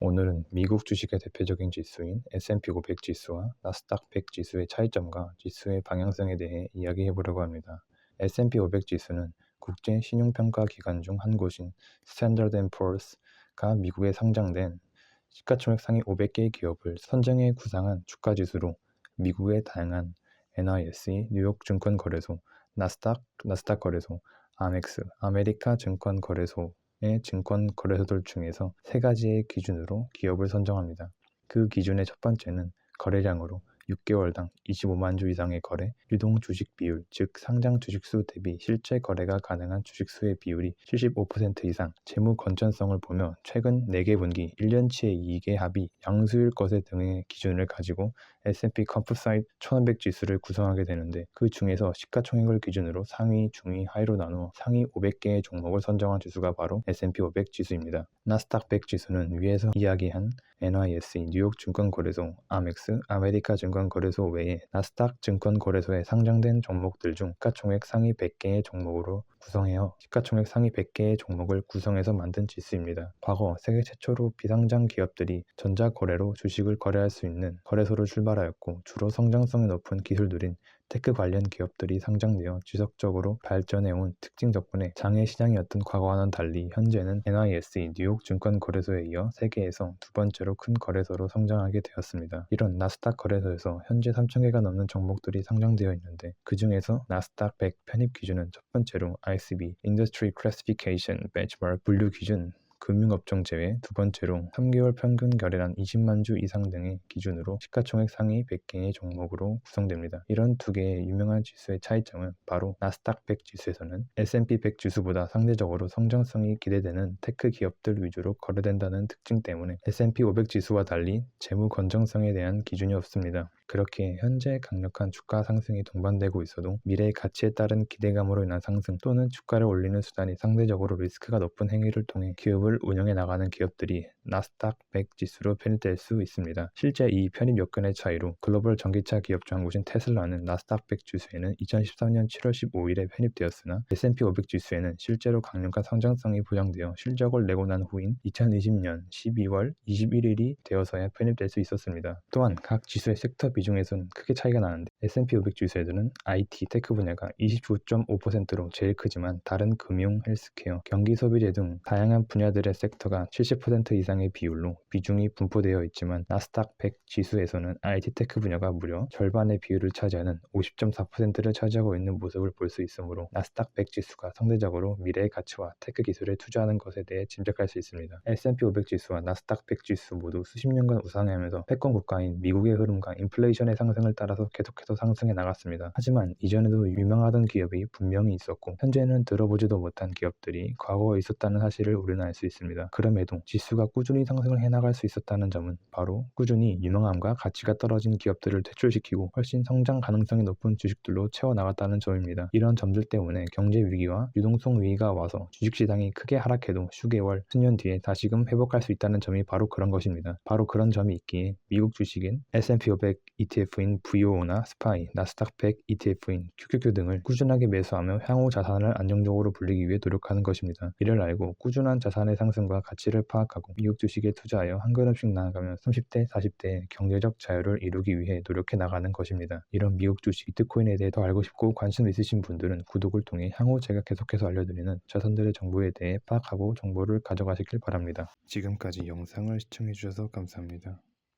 오늘은 미국 주식의 대표적인 지수인 S&P 500 지수와 나스닥 100 지수의 차이점과 지수의 방향성에 대해 이야기해 보려고 합니다. S&P 500 지수는 국제 신용평가 기관 중 한 곳인 스탠더드 앤 푸어스가 미국에 상장된 시가총액 상위 500개의 기업을 선정해 구상한 주가 지수로 미국의 다양한 NYSE 뉴욕 증권 거래소, 나스닥 거래소, 아멕스 아메리카 증권 거래소의 증권 거래소들 중에서 세 가지의 기준으로 기업을 선정합니다. 그 기준의 첫 번째는 거래량으로 6개월당 25만 주 이상의 거래, 유동 주식 비율, 즉 상장 주식수 대비 실제 거래가 가능한 주식수의 비율이 75% 이상, 재무 건전성을 보며 최근 4개 분기 1년치의 이익의 합이 양수일 것의 등의 기준을 가지고 S&P 컴포사이트 1500 지수를 구성하게 되는데, 그 중에서 시가총액을 기준으로 상위, 중위, 하위로 나누어 상위 500개의 종목을 선정한 지수가 바로 S&P 500 지수입니다. 나스닥 100 지수는 위에서 이야기한 NYSE 뉴욕 증권거래소, 아멕스 아메리카 증권거래소 외에 나스닥 증권거래소에 상장된 종목들 중 시가총액 상위 100개의 종목으로 구성해서 시가총액 상위 100개의 종목을 구성해서 만든 지수입니다. 과거 세계 최초로 비상장 기업들이 전자거래로 주식을 거래할 수 있는 거래소를 출발하였고, 주로 성장성이 높은 기술들인 테크 관련 기업들이 상장되어 지속적으로 발전해온 특징 덕분에 장외 시장이었던 과거와는 달리 현재는 NYSE 뉴욕 증권거래소에 이어 세계에서 두 번째로 큰 거래소로 성장하게 되었습니다. 이런 나스닥 거래소에서 현재 3,000개가 넘는 종목들이 상장되어 있는데, 그 중에서 나스닥 100 편입 기준은 첫 번째로 ICB Industry Classification Benchmark 분류 기준 금융업종 제외, 두 번째로 3개월 평균 거래량 20만 주 이상 등의 기준으로 시가총액 상위 100개의 종목으로 구성됩니다. 이런 두 개의 유명한 지수의 차이점은 바로 나스닥 100 지수에서는 S&P 100 지수보다 상대적으로 성장성이 기대되는 테크 기업들 위주로 거래된다는 특징 때문에 S&P 500 지수와 달리 재무 건전성에 대한 기준이 없습니다. 그렇게 현재 강력한 주가 상승이 동반되고 있어도 미래의 가치에 따른 기대감으로 인한 상승 또는 주가를 올리는 수단이 상대적으로 리스크가 높은 행위를 통해 기업을 운영해 나가는 기업들이 나스닥 100 지수로 편입될 수 있습니다. 실제 이 편입 여건의 차이로 글로벌 전기차 기업 중 한 곳인 테슬라는 나스닥 100 지수에는 2013년 7월 15일에 편입되었으나 S&P 500 지수에는 실제로 강력한 성장성이 보장되어 실적을 내고 난 후인 2020년 12월 21일이 되어서야 편입될 수 있었습니다. 또한 각 지수의 섹터 비중에서는 크게 차이가 나는데, S&P 500 지수에서는 IT, 테크 분야가 29.5%로 제일 크지만 다른 금융, 헬스케어, 경기 소비재 등 다양한 분야들의 섹터가 70% 이상의 비율로 비중이 분포되어 있지만, 나스닥 100 지수에서는 IT, 테크 분야가 무려 절반의 비율을 차지하는 50.4%를 차지하고 있는 모습을 볼 수 있으므로 나스닥 100 지수가 상대적으로 미래의 가치와 테크 기술에 투자하는 것에 대해 짐작할 수 있습니다. S&P 500 지수와 나스닥 100 지수 모두 수십 년간 우상향하면서 패권 국가인 미국의 흐름과 인플레이션의 상승을 따라서 계속해서 상승해 나갔습니다. 하지만 이전에도 유명하던 기업이 분명히 있었고, 현재는 들어보지도 못한 기업들이 과거에 있었다는 사실을 우리는 알 수 있습니다. 그럼에도 지수가 꾸준히 상승을 해나갈 수 있었다는 점은 바로 꾸준히 유명함과 가치가 떨어진 기업들을 퇴출시키고 훨씬 성장 가능성이 높은 주식들로 채워나갔다는 점입니다. 이런 점들 때문에 경제 위기와 유동성 위기가 와서 주식시장이 크게 하락해도 수개월, 수년 뒤에 다시금 회복할 수 있다는 점이 바로 그런 것입니다. 바로 그런 점이 있기에 미국 주식인 S&P 500 ETF인 VOO나 SPY, 나스닥 100 ETF인 QQQ 등을 꾸준하게 매수하며 향후 자산을 안정적으로 불리기 위해 노력하는 것입니다. 이를 알고 꾸준한 자산의 상승과 가치를 파악하고 미국 주식에 투자하여 한 걸음씩 나아가며 30대, 40대의 경제적 자유를 이루기 위해 노력해 나가는 것입니다. 이런 미국 주식 비트코인에 대해 더 알고 싶고 관심 있으신 분들은 구독을 통해 향후 제가 계속해서 알려드리는 자산들의 정보에 대해 파악하고 정보를 가져가시길 바랍니다. 지금까지 영상을 시청해 주셔서 감사합니다.